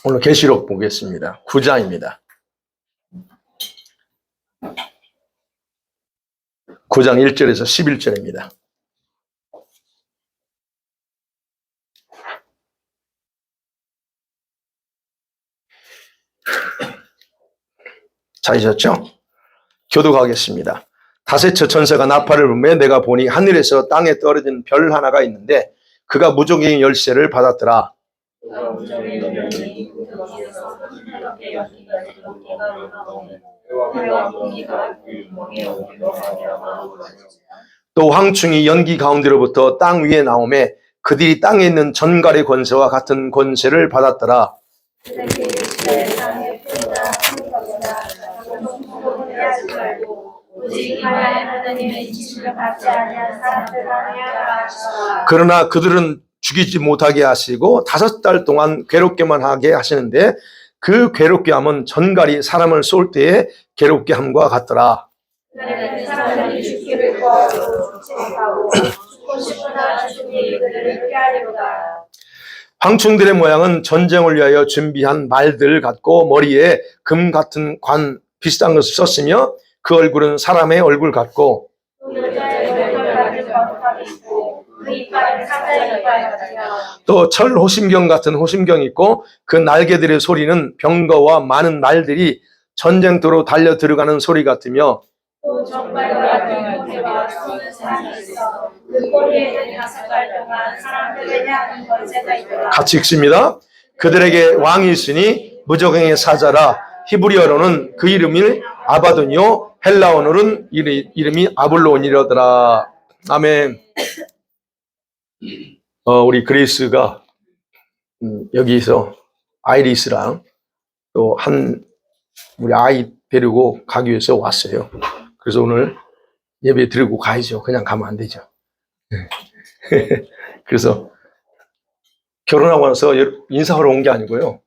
오늘 계시록 보겠습니다. 9장입니다. 9장 1절에서 11절입니다. 찾으셨죠? 교독하겠습니다. 다세처 천사가 나팔을 불매 내가 보니 하늘에서 땅에 떨어진 별 하나가 있는데 그가 무적의 열쇠를 받았더라. 또 황충이 연기 가운데로부터 땅 위에 나오매 그들이 땅에 있는 전갈의 권세와 같은 권세를 받았더라. 그러나 그들은 죽이지 못하게 하시고 5달 동안 괴롭게만 하게 하시는데 그 괴롭게 함은 전갈이 사람을 쏠 때에 괴롭게 함과 같더라. 황충들의 모양은 전쟁을 위하여 준비한 말들 같고 머리에 금 같은 관 비슷한 것을 썼으며 그 얼굴은 사람의 얼굴 같고 또 철 호심경 같은 호심경이 있고 그 날개들의 소리는 병거와 많은 말들이 전쟁터로 달려 들어가는 소리 같으며 같이 읽습니다. 그들에게 왕이 있으니 무적행의 사자라. 히브리어로는 그 이름이 아바돈이요 헬라어로는 이름이 아볼론이라더라. 아멘. 우리 그레이스가 여기서 아이리스랑 또 우리 아이 데리고 가기 위해서 왔어요. 그래서 오늘 예배 드리고 가야죠. 그냥 가면 안 되죠. 그래서 결혼하고 나서 인사하러 온 게 아니고요.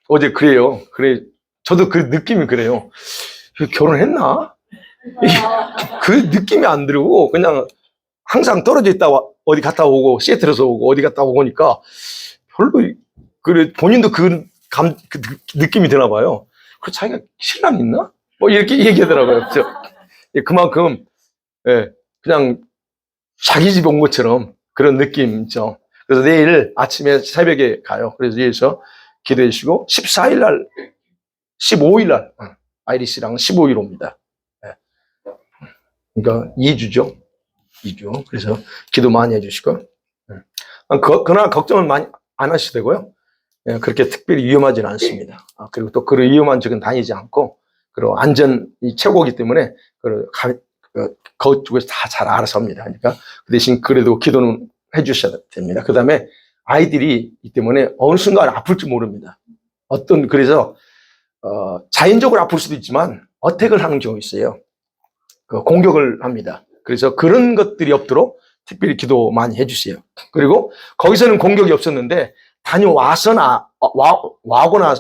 어제 그래요. 그래, 저도 그 느낌이 그래요. 결혼했나? 그 느낌이 안 들고 그냥 항상 떨어져 있다 어디 갔다 오고 시애틀에서 오고 어디 갔다 오니까 별로 그래 본인도 그 느낌이 드나 봐요. 그 자기가 신랑 있나? 뭐 이렇게 얘기하더라고요. 그만큼 그냥 자기 집 온 것처럼 그런 느낌이죠. 그래서 내일 아침에 새벽에 가요. 그래서 여기서 기도해 주시고 14일 날 15일 날 아이리스랑 15일 옵니다. 그러니까 2주죠. 2주. 그래서 기도 많이 해주시고 그러나 걱정은 많이 안 하셔도 되고요. 그렇게 특별히 위험하지는 않습니다. 그리고 또 그런 위험한 쪽은 다니지 않고 그리고 안전이 최고이기 때문에 그쪽에서 다 잘 알아서 합니다. 그러니까 그 대신 그래도 기도는 해주셔야 됩니다. 그 다음에 아이들이 이 때문에 어느 순간 아플지 모릅니다. 그래서 자연적으로 아플 수도 있지만 어택을 하는 경우 있어요. 공격을 합니다. 그래서 그런 것들이 없도록 특별히 기도 많이 해주세요. 그리고 거기서는 공격이 없었는데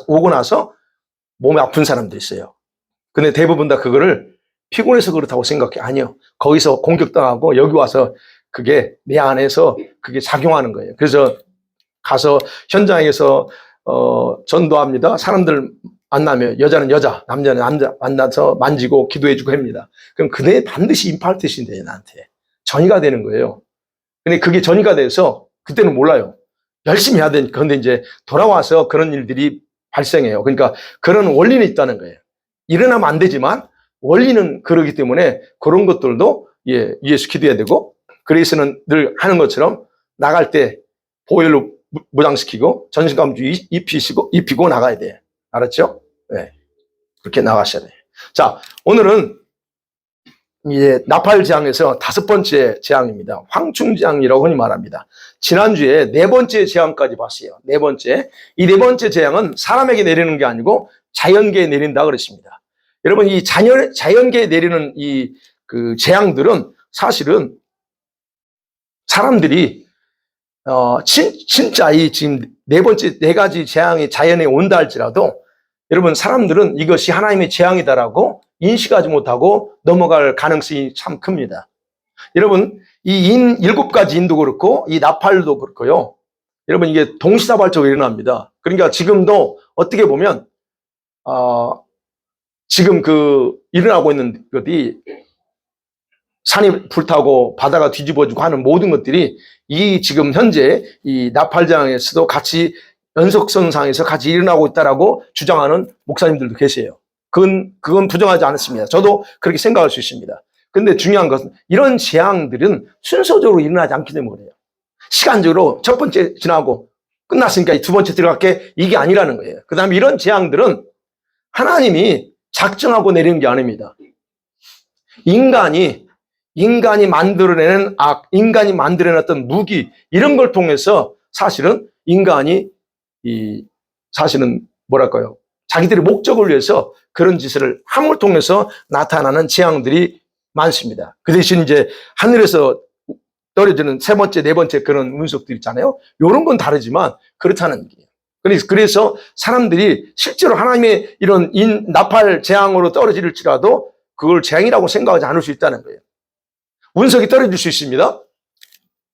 오고 나서 몸이 아픈 사람도 있어요. 근데 대부분 다 그거를 피곤해서 그렇다고 생각해. 아니요. 거기서 공격당하고 여기 와서 그게 내 안에서 그게 작용하는 거예요. 그래서 가서 현장에서 전도합니다. 사람들 만나면 여자는 여자, 남자는 남자 만나서 만지고 기도해주고 합니다. 그럼 그대 반드시 임팔트신데 나한테 전이가 되는 거예요. 근데 그게 전이가 돼서 그때는 몰라요. 열심히 해야 되니까. 근데 이제 돌아와서 그런 일들이 발생해요. 그러니까 그런 원리는 있다는 거예요. 일어나면 안 되지만 원리는 그러기 때문에 그런 것들도 위에서 기도해야 되고 그레이스는 늘 하는 것처럼 나갈 때 보혈로 무장시키고 전신감주 입히고 나가야 돼요. 알았죠? 네. 그렇게 나가셔야 돼요. 자, 오늘은 이제 나팔 재앙에서 5번째 재앙입니다. 황충 재앙이라고 흔히 말합니다. 지난주에 4번째 재앙까지 봤어요. 4번째. 이 4번째 재앙은 사람에게 내리는 게 아니고 자연계에 내린다 그랬습니다. 여러분, 이 자연계에 내리는 그 재앙들은 사실은 사람들이 진짜 지금 4번째 4가지 재앙이 자연에 온다 할지라도 여러분 사람들은 이것이 하나님의 재앙이다라고 인식하지 못하고 넘어갈 가능성이 참 큽니다. 여러분 이 7가지 인도 그렇고 이 나팔도 그렇고요. 여러분 이게 동시다발적으로 일어납니다. 그러니까 지금도 어떻게 보면 지금 일어나고 있는 것이 산이 불타고 바다가 뒤집어지고 하는 모든 것들이 이 지금 현재 이 나팔장에서도 같이 연속선상에서 같이 일어나고 있다라고 주장하는 목사님들도 계세요. 그건 부정하지 않습니다. 저도 그렇게 생각할 수 있습니다. 근데 중요한 것은 이런 재앙들은 순서적으로 일어나지 않기 때문에 그래요. 시간적으로 첫 번째 지나고 끝났으니까 두 번째 들어갈게 이게 아니라는 거예요. 그 다음에 이런 재앙들은 하나님이 작정하고 내리는 게 아닙니다. 인간이 만들어내는 악, 인간이 만들어냈던 무기 이런 걸 통해서 사실은 인간이 사실은 뭐랄까요? 자기들의 목적을 위해서 그런 짓을 함을 통해서 나타나는 재앙들이 많습니다. 그 대신 이제 하늘에서 떨어지는 세 번째, 네 번째 그런 운석들 있잖아요. 이런 건 다르지만 그렇다는 얘기예요. 그래서 사람들이 실제로 하나님의 이런 나팔 재앙으로 떨어질지라도 그걸 재앙이라고 생각하지 않을 수 있다는 거예요. 운석이 떨어질 수 있습니다.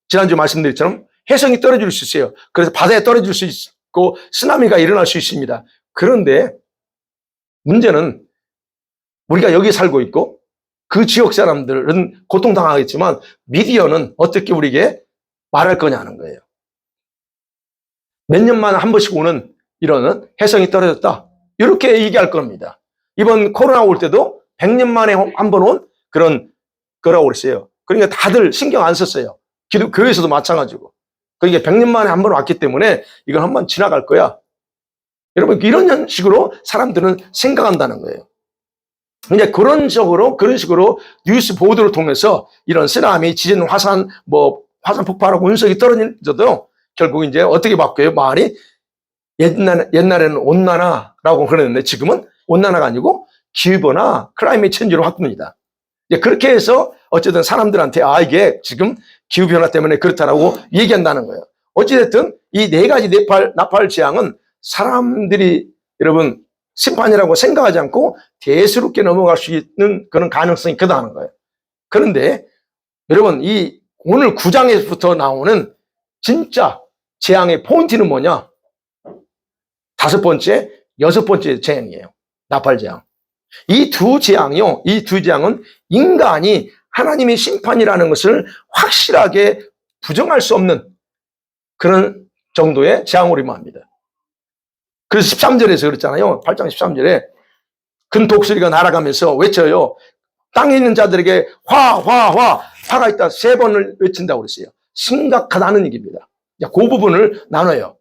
지난주 말씀드렸처럼 해성이 떨어질 수 있어요. 그래서 바다에 떨어질 수 있고 쓰나미가 일어날 수 있습니다. 그런데 문제는 우리가 여기 살고 있고 그 지역 사람들은 고통당하겠지만 미디어는 어떻게 우리에게 말할 거냐는 거예요. 몇 년만 한 번씩 오는 이런 해성이 떨어졌다. 이렇게 얘기할 겁니다. 이번 코로나 올 때도 100년 만에 한 번 온 그런 거라고 그랬어요. 그러니까 다들 신경 안 썼어요. 교회에서도 마찬가지고. 그러니까 100년 만에 한 번 왔기 때문에 이건 한 번 지나갈 거야. 여러분 이런 식으로 사람들은 생각한다는 거예요. 그러니까 그런 식으로 뉴스 보도를 통해서 이런 쓰나미, 지진, 화산 폭발하고 운석이 떨어져도 결국 이제 어떻게 바뀌어요? 말이 옛날에는 온난화라고 그러는데 지금은 온난화가 아니고 기후변화, 클라이밋 체인지로 바꿉니다. 그렇게 해서 어쨌든 사람들한테 이게 지금 기후변화 때문에 그렇다라고 얘기한다는 거예요. 어찌됐든 이 4가지 나팔 재앙은 사람들이 여러분 심판이라고 생각하지 않고 대수롭게 넘어갈 수 있는 그런 가능성이 크다는 거예요. 그런데 여러분 오늘 9장에서부터 나오는 진짜 재앙의 포인트는 뭐냐? 5번째, 6번째 재앙이에요. 나팔 재앙. 이 두 재앙은 인간이 하나님의 심판이라는 것을 확실하게 부정할 수 없는 그런 정도의 재앙으로 임합니다. 그래서 13절에서 그랬잖아요. 8장 13절에 큰 독수리가 날아가면서 외쳐요. 땅에 있는 자들에게 화가 있다 3번을 외친다고 그랬어요. 심각하다는 얘기입니다. 그 부분을 나눠요.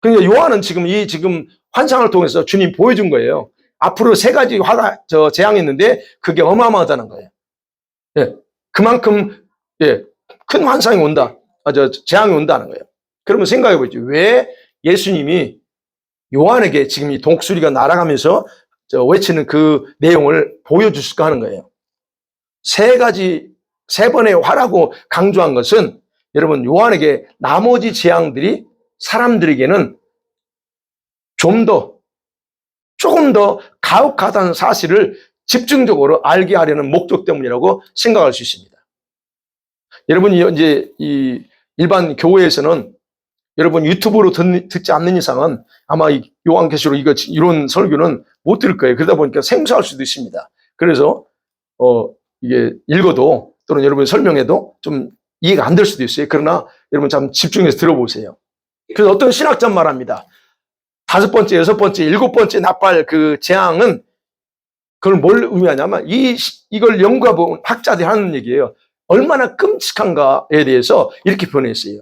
그러니까 요한은 지금 환상을 통해서 주님 보여준 거예요. 앞으로 3가지 재앙이 있는데 그게 어마어마하다는 거예요. 예, 그만큼 큰 환상이 온다. 재앙이 온다는 거예요. 그러면 생각해 보죠. 왜 예수님이 요한에게 지금 이 독수리가 날아가면서 외치는 그 내용을 보여주실까 하는 거예요. 3번의 화라고 강조한 것은 여러분 요한에게 나머지 재앙들이 사람들에게는 조금 더 가혹하다는 사실을 집중적으로 알게 하려는 목적 때문이라고 생각할 수 있습니다. 여러분이 이제 이 일반 교회에서는 여러분 유튜브로 듣지 않는 이상은 아마 이 요한계시록 이런 설교는 못 들을 거예요. 그러다 보니까 생소할 수도 있습니다. 그래서 이게 읽어도 또는 여러분이 설명해도 좀 이해가 안 될 수도 있어요. 그러나 여러분 참 집중해서 들어보세요. 그래서 어떤 신학자 말합니다. 5번째, 6번째, 7번째 나팔 그 재앙은 그걸 뭘 의미하냐면 이걸 연구해본 학자들이 하는 얘기예요. 얼마나 끔찍한가에 대해서 이렇게 표현했어요.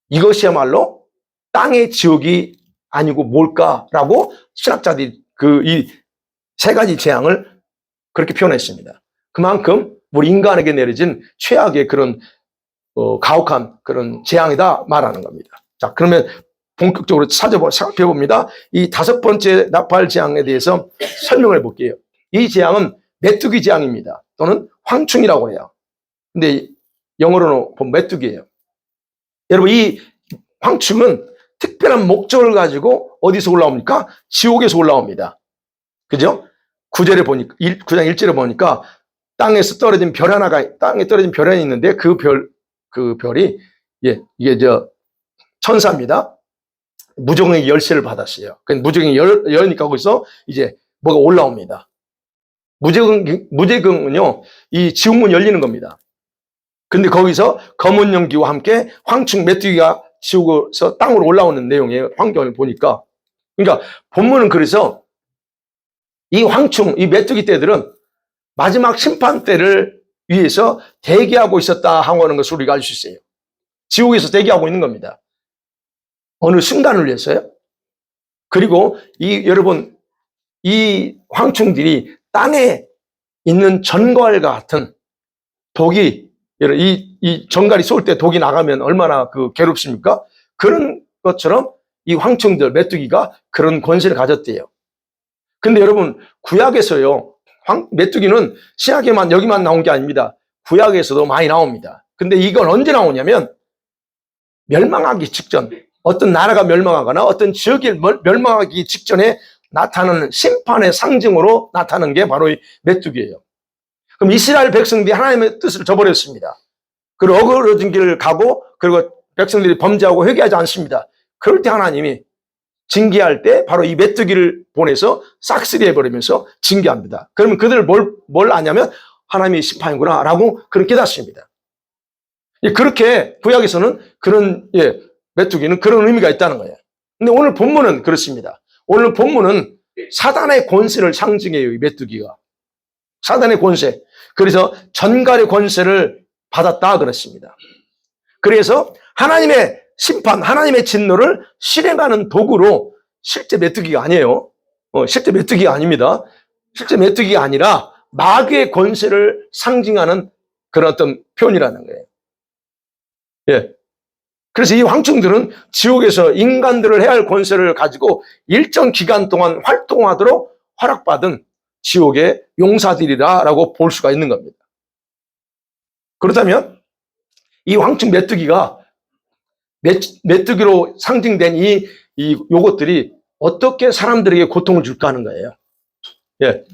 이것이야말로 땅의 지옥이 아니고 뭘까라고 신학자들이 이 3가지 재앙을 그렇게 표현했습니다. 그만큼 우리 인간에게 내려진 최악의 그런 가혹한 그런 재앙이다 말하는 겁니다. 자, 그러면 본격적으로 살펴봅니다. 이 5번째 나팔 재앙에 대해서 설명을 해볼게요. 이 재앙은 메뚜기 재앙입니다. 또는 황충이라고 해요. 근데 영어로는 보면 메뚜기예요. 여러분 이 황충은 특별한 목적을 가지고 어디서 올라옵니까? 지옥에서 올라옵니다. 그죠? 9장 1절에 보니까 땅에서 떨어진 별 하나가, 땅에 떨어진 별이 하나 있는데 그 별이, 예, 이게 천사입니다. 무적의 열쇠를 받았어요. 그 무적의 열니까 거기서 이제 뭐가 올라옵니다. 무적은요, 이 지옥문 열리는 겁니다. 근데 거기서 검은 연기와 함께 황충 메뚜기가 지옥에서 땅으로 올라오는 내용의 환경을 보니까, 그러니까 본문은 그래서 이 황충, 이 메뚜기 떼들은 마지막 심판 때를 위해서 대기하고 있었다 하는 것을 우리가 알 수 있어요. 지옥에서 대기하고 있는 겁니다. 어느 순간을 위해서요. 그리고 여러분, 이 황충들이 땅에 있는 전갈과 같은 독이, 이 전갈이 쏠 때 독이 나가면 얼마나 괴롭습니까? 그런 것처럼 이 황충들, 메뚜기가 그런 권세를 가졌대요. 근데 여러분, 구약에서요, 메뚜기는 신약에만 여기만 나온 게 아닙니다. 구약에서도 많이 나옵니다. 근데 이건 언제 나오냐면 멸망하기 직전, 어떤 나라가 멸망하거나 어떤 지역이 멸망하기 직전에 나타나는 심판의 상징으로 나타나는 게 바로 이 메뚜기예요. 그럼 이스라엘 백성들이 하나님의 뜻을 저버렸습니다. 그리고 어그러진 길을 가고, 그리고 백성들이 범죄하고 회개하지 않습니다. 그럴 때 하나님이 징계할 때 바로 이 메뚜기를 보내서 싹쓸이 해버리면서 징계합니다. 그러면 그들을 뭘 아냐면 하나님이 심판이구나 라고 그렇게 깨닫습니다. 그렇게 구약에서는 그런, 메뚜기는 그런 의미가 있다는 거예요. 근데 오늘 본문은 그렇습니다. 오늘 본문은 사단의 권세를 상징해요, 이 메뚜기가. 사단의 권세. 그래서 전갈의 권세를 받았다 그랬습니다. 그래서 하나님의 심판, 하나님의 진노를 실행하는 도구로, 실제 메뚜기가 아니에요. 실제 메뚜기가 아닙니다. 실제 메뚜기가 아니라 마귀의 권세를 상징하는 그런 어떤 표현이라는 거예요. 예. 그래서 이 황충들은 지옥에서 인간들을 해야 할 권세를 가지고 일정 기간 동안 활동하도록 허락받은 지옥의 용사들이라고 볼 수가 있는 겁니다. 그렇다면 이 황충 메뚜기가 메뚜기로 상징된 요것들이 어떻게 사람들에게 고통을 줄까 하는 거예요. 예.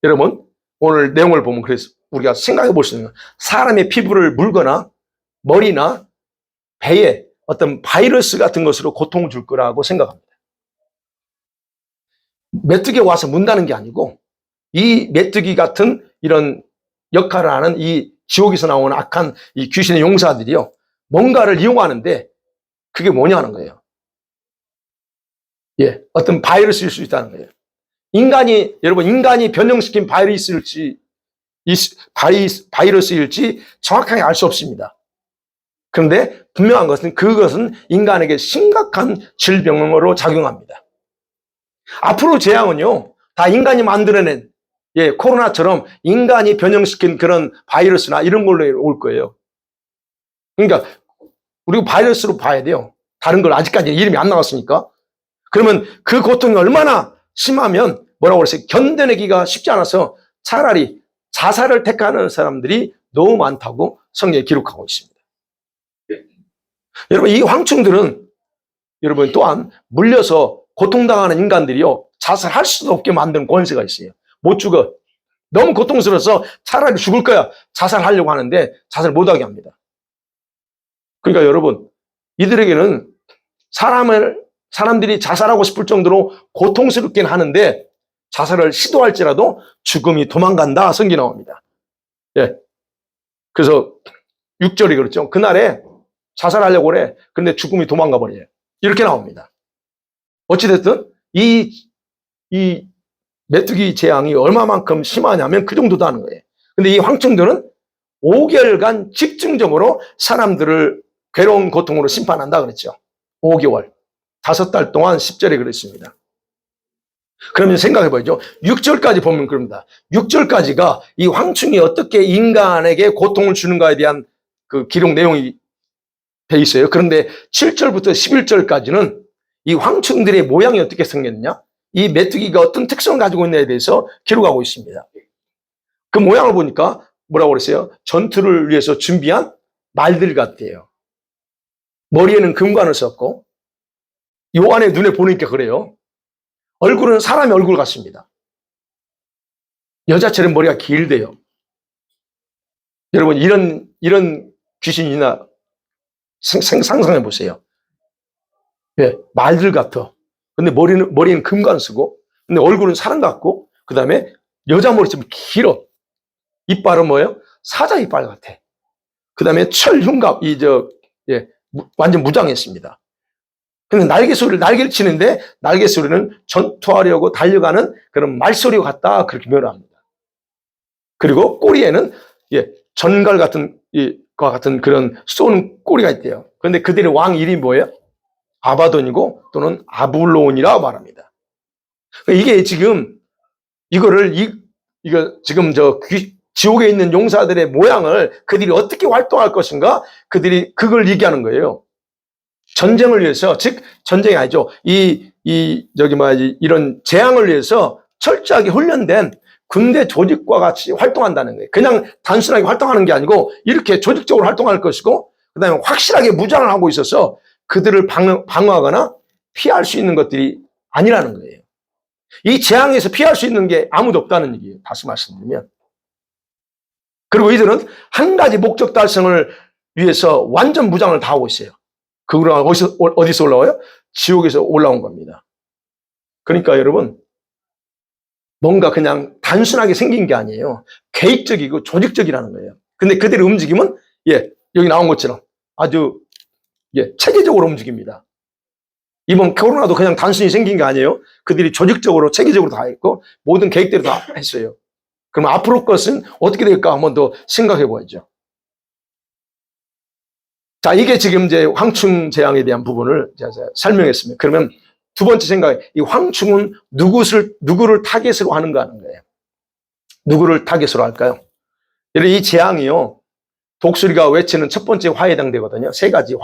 여러분, 오늘 내용을 보면 그래서 우리가 생각해 볼 수 있는 건 사람의 피부를 물거나 머리나 배에 어떤 바이러스 같은 것으로 고통을 줄 거라고 생각합니다. 메뚜기가 와서 문다는 게 아니고 이 메뚜기 같은 이런 역할을 하는 이 지옥에서 나오는 악한 이 귀신의 용사들이요, 뭔가를 이용하는데 그게 뭐냐는 거예요. 예, 어떤 바이러스일 수 있다는 거예요. 여러분, 인간이 변형시킨 바이러스일지 정확하게 알 수 없습니다. 그런데 분명한 것은 그것은 인간에게 심각한 질병으로 작용합니다. 앞으로 재앙은요, 다 인간이 만들어낸, 코로나처럼 인간이 변형시킨 그런 바이러스나 이런 걸로 올 거예요. 그러니까 우리가 바이러스로 봐야 돼요. 다른 걸 아직까지 이름이 안 나왔으니까. 그러면 그 고통이 얼마나 심하면 뭐라고 그랬어요? 견뎌내기가 쉽지 않아서 차라리 자살을 택하는 사람들이 너무 많다고 성경에 기록하고 있습니다. 여러분, 이 황충들은 여러분 또한 물려서 고통당하는 인간들이요, 자살할 수도 없게 만드는 권세가 있어요. 못 죽어. 너무 고통스러워서 차라리 죽을 거야. 자살하려고 하는데 자살 못하게 합니다. 그러니까 여러분, 이들에게는 사람들이 자살하고 싶을 정도로 고통스럽긴 하는데 자살을 시도할지라도 죽음이 도망간다 성경이 나옵니다. 예. 그래서 6절이 그렇죠. 그날에 자살하려고 그래. 근데 죽음이 도망가 버려요. 이렇게 나옵니다. 어찌됐든 이 메뚜기 재앙이 얼마만큼 심하냐면 그 정도도 하는 거예요. 근데 이 황충들은 5개월간 집중적으로 사람들을 괴로운 고통으로 심판한다 그랬죠. 5개월. 5달 동안 10절에 그랬습니다. 그러면 생각해보죠. 6절까지 보면 그럽니다. 6절까지가 이 황충이 어떻게 인간에게 고통을 주는가에 대한 그 기록 내용이 돼 있어요. 그런데 7절부터 11절까지는 이 황충들의 모양이 어떻게 생겼느냐, 이 메뚜기가 어떤 특성을 가지고 있느냐에 대해서 기록하고 있습니다. 그 모양을 보니까 뭐라고 그랬어요? 전투를 위해서 준비한 말들 같대요. 머리에는 금관을 썼고, 요한의 눈에 보니까 그래요. 얼굴은 사람의 얼굴 같습니다. 여자처럼 머리가 길대요. 여러분, 이런 귀신이나 상상해 보세요. 예, 말들 같아. 근데 머리는 금관 쓰고, 근데 얼굴은 사람 같고, 그 다음에 여자 머리처럼 길어. 이빨은 뭐예요? 사자 이빨 같아. 그 다음에 철흉갑, 예, 완전 무장했습니다. 근데 날개를 치는데, 날개 소리는 전투하려고 달려가는 그런 말소리 같다. 그렇게 묘사합니다. 그리고 꼬리에는, 예, 전갈 같은, 과 같은 그런 쏘는 꼬리가 있대요. 그런데 그들의 왕 이름이 뭐예요? 아바돈이고 또는 아블론이라고 말합니다. 이게 지금, 이거 지금 지옥에 있는 용사들의 모양을 그들이 어떻게 활동할 것인가? 그들이 그걸 얘기하는 거예요. 전쟁을 위해서, 즉, 전쟁이 아니죠. 이런 재앙을 위해서 철저하게 훈련된 군대 조직과 같이 활동한다는 거예요. 그냥 단순하게 활동하는 게 아니고 이렇게 조직적으로 활동할 것이고, 그 다음에 확실하게 무장을 하고 있어서 그들을 방어하거나 피할 수 있는 것들이 아니라는 거예요. 이 재앙에서 피할 수 있는 게 아무도 없다는 얘기예요. 다시 말씀드리면. 그리고 이들은 한 가지 목적 달성을 위해서 완전 무장을 다 하고 있어요. 그거는 어디서 올라와요? 지옥에서 올라온 겁니다. 그러니까 여러분, 뭔가 그냥 단순하게 생긴 게 아니에요. 계획적이고 조직적이라는 거예요. 근데 그들의 움직임은, 예, 여기 나온 것처럼 아주, 예, 체계적으로 움직입니다. 이번 코로나도 그냥 단순히 생긴 게 아니에요. 그들이 조직적으로, 체계적으로 다 했고, 모든 계획대로 다 했어요. 그럼 앞으로 것은 어떻게 될까 한번 더 생각해 보죠. 자, 이게 지금 이제 황충 재앙에 대한 부분을 제가 설명했습니다. 그러면 두 번째 생각에, 이 황충은 누구를 타겟으로 하는가 하는 거예요. 누구를 타겟으로 할까요? 여러분, 이 재앙이요, 독수리가 외치는 첫 번째 화에 해당되거든요. 세 가지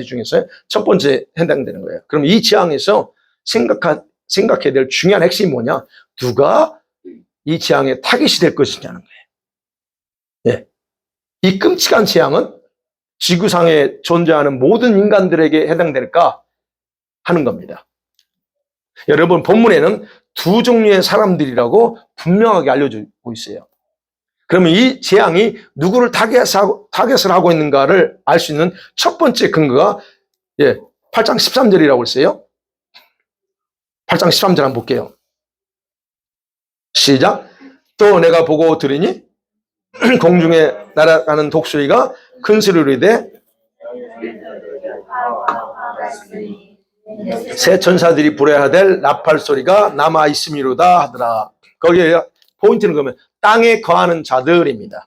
중에서 첫 번째 해당되는 거예요. 그럼 이 재앙에서 생각해야 될 중요한 핵심이 뭐냐? 누가 이 재앙의 타겟이 될 것이냐는 거예요. 예. 이 끔찍한 재앙은 지구상에 존재하는 모든 인간들에게 해당될까 하는 겁니다. 여러분, 본문에는 두 종류의 사람들이라고 분명하게 알려주고 있어요. 그러면 이 재앙이 누구를 타겟을 하고 있는가를 알 수 있는 첫 번째 근거가, 예, 8장 13절이라고 했어요. 8장 13절 한번 볼게요. 시작. 또 내가 보고 들으니 공중에 날아가는 독수리가 큰 소리로 이르되 새 천사들이 불어야 될 나팔 소리가 남아 있음이로다 하더라. 거기에 포인트는 그러면 땅에 거하는 자들입니다.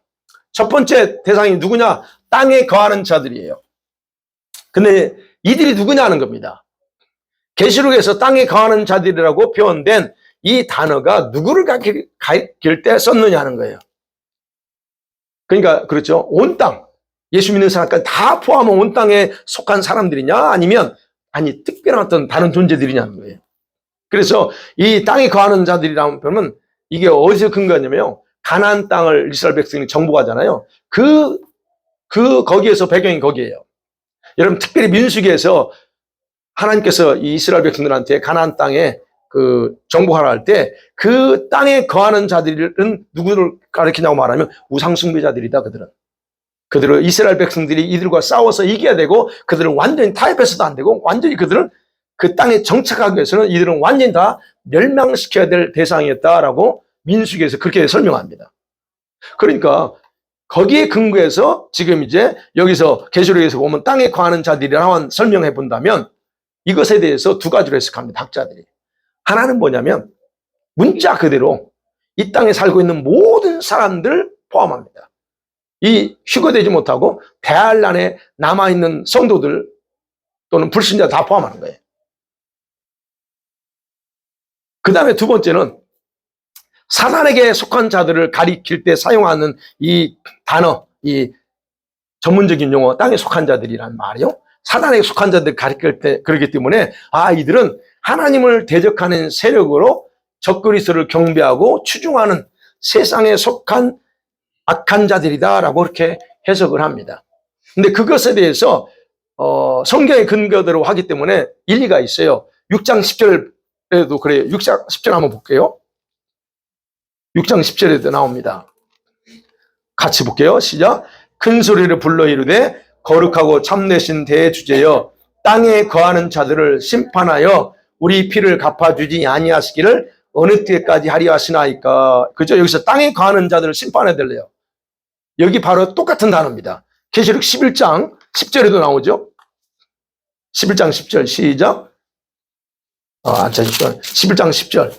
첫 번째 대상이 누구냐? 땅에 거하는 자들이에요. 근데 이들이 누구냐 하는 겁니다. 계시록에서 땅에 거하는 자들이라고 표현된 이 단어가 누구를 가리킬 때 썼느냐 하는 거예요. 그러니까 그렇죠. 온 땅, 예수 믿는 사람까지 다 포함한 온 땅에 속한 사람들이냐, 아니면 특별한 어떤 다른 존재들이냐는 거예요. 그래서 이 땅에 거하는 자들이라면 보면 이게 어디서 근거냐면요, 가나안 땅을 이스라엘 백성이 정복하잖아요. 거기에서 배경이 거기에요. 여러분, 특별히 민수기에서 하나님께서 이 이스라엘 백성들한테 가나안 땅에 정복하라 할 때 그 땅에 거하는 자들은 누구를 가리키냐고 말하면 우상숭배자들이다. 그들은 이스라엘 백성들이 이들과 싸워서 이겨야 되고, 그들은 완전히 타협해서도 안 되고, 완전히 그들은 그 땅에 정착하기 위해서는 이들은 완전히 다 멸망시켜야 될 대상이었다라고 민수기에서 그렇게 설명합니다. 그러니까 거기에 근거해서 지금 이제 여기서 계시록에서 보면 땅에 거하는 자들이라고 설명해 본다면 이것에 대해서 두 가지로 해석합니다. 학자들이. 하나는 뭐냐면 문자 그대로 이 땅에 살고 있는 모든 사람들 포함합니다. 이 휴거되지 못하고 대환란에 남아있는 성도들 또는 불신자 다 포함하는 거예요. 그 다음에 두 번째는 사단에게 속한 자들을 가리킬 때 사용하는 이 단어, 이 전문적인 용어, 땅에 속한 자들이란 말이요. 사단에게 속한 자들 가리킬 때 그렇기 때문에 이들은 하나님을 대적하는 세력으로 적그리스도를 경배하고 추종하는 세상에 속한 악한 자들이다라고 이렇게 해석을 합니다. 근데 그것에 대해서 성경의 근거대로 하기 때문에 일리가 있어요. 6장 10절에도 그래요. 6장 10절 한번 볼게요. 6장 10절에도 나옵니다. 같이 볼게요. 시작. 큰 소리를 불러 이르되 거룩하고 참되신 대주제여 땅에 거하는 자들을 심판하여 우리 피를 갚아주지 아니하시기를 어느 때까지 하리 하시나이까. 그죠? 여기서 땅에 거하는 자들을 심판해야 될래요. 여기 바로 똑같은 단어입니다. 계시록 11장 10절에도 나오죠. 11장 10절 시작. 11장 10절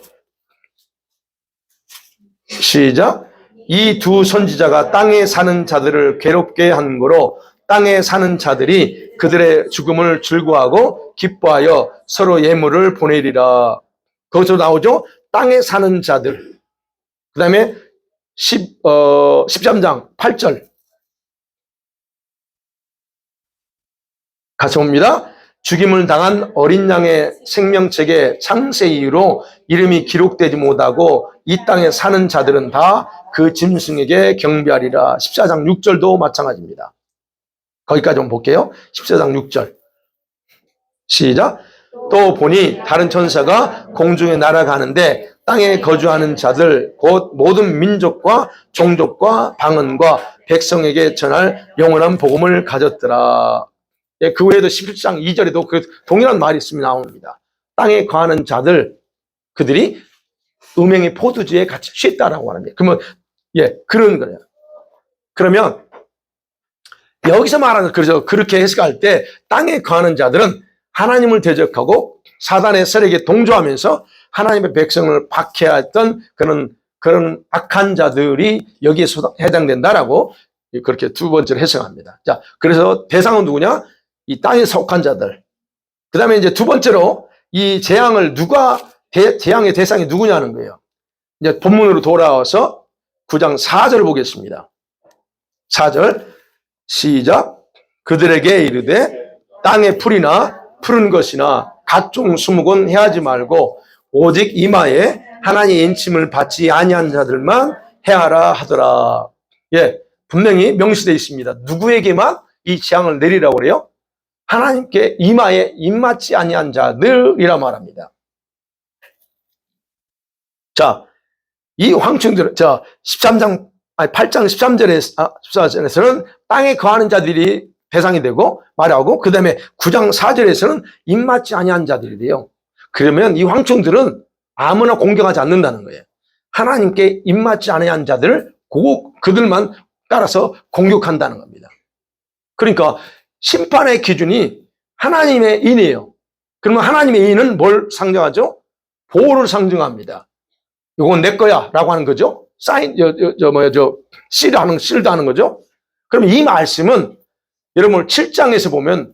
시작. 이 두 선지자가 땅에 사는 자들을 괴롭게 한 거로 땅에 사는 자들이 그들의 죽음을 즐거워하고 기뻐하여 서로 예물을 보내리라. 거기서 나오죠. 땅에 사는 자들. 그 다음에 13장 8절 같이 봅니다. 죽임을 당한 어린 양의 생명책의 창세 이후로 이름이 기록되지 못하고 이 땅에 사는 자들은 다 그 짐승에게 경배하리라. 14장 6절도 마찬가지입니다. 거기까지 한번 볼게요. 14장 6절 시작. 또 보니 다른 천사가 공중에 날아가는데 땅에 거주하는 자들 곧 모든 민족과 종족과 방언과 백성에게 전할 영원한 복음을 가졌더라. 예, 그 외에도 11장 2절에도 그 동일한 말이 있으면 나옵니다. 땅에 거하는 자들 그들이 음행의 포도주에 같이 취했다라고 하는데 그러면 그런 거예요. 그러면 여기서 말하는 그래서 그렇게 해석할 때 땅에 거하는 자들은 하나님을 대적하고 사단의 세력에 동조하면서 하나님의 백성을 박해했던 그런 악한 자들이 여기에 해당된다라고 그렇게 두 번째로 해석합니다. 자, 그래서 대상은 누구냐? 이 땅에 속한 자들. 그 다음에 이제 두 번째로 이 재앙을 재앙의 대상이 누구냐는 거예요. 이제 본문으로 돌아와서 9장 4절을 보겠습니다. 4절 시작. 그들에게 이르되 땅의 풀이나 푸른 것이나 각종 수목은 해하지 말고 오직 이마에 하나님의 인침을 받지 아니한 자들만 해하라 하더라. 예, 분명히 명시되어 있습니다. 누구에게만 이 재앙을 내리라고 그래요? 하나님께 이마에 입맞지 아니한 자들이라 말합니다. 자, 이 황충들, 8장 14절에서는 땅에 거하는 자들이 대상이 되고 말하고, 그 다음에 9장 4절에서는 입맞지 아니한 자들이 돼요. 그러면 이 황충들은 아무나 공격하지 않는다는 거예요. 하나님께 입맞지 아니한 자들을 그들만 따라서 공격한다는 겁니다. 그러니까 심판의 기준이 하나님의 인이에요. 그러면 하나님의 인은 뭘 상징하죠? 보호를 상징합니다. 이건 내 거야 라고 하는 거죠. 실드 하는 거죠. 그러면 이 말씀은 여러분 7장에서 보면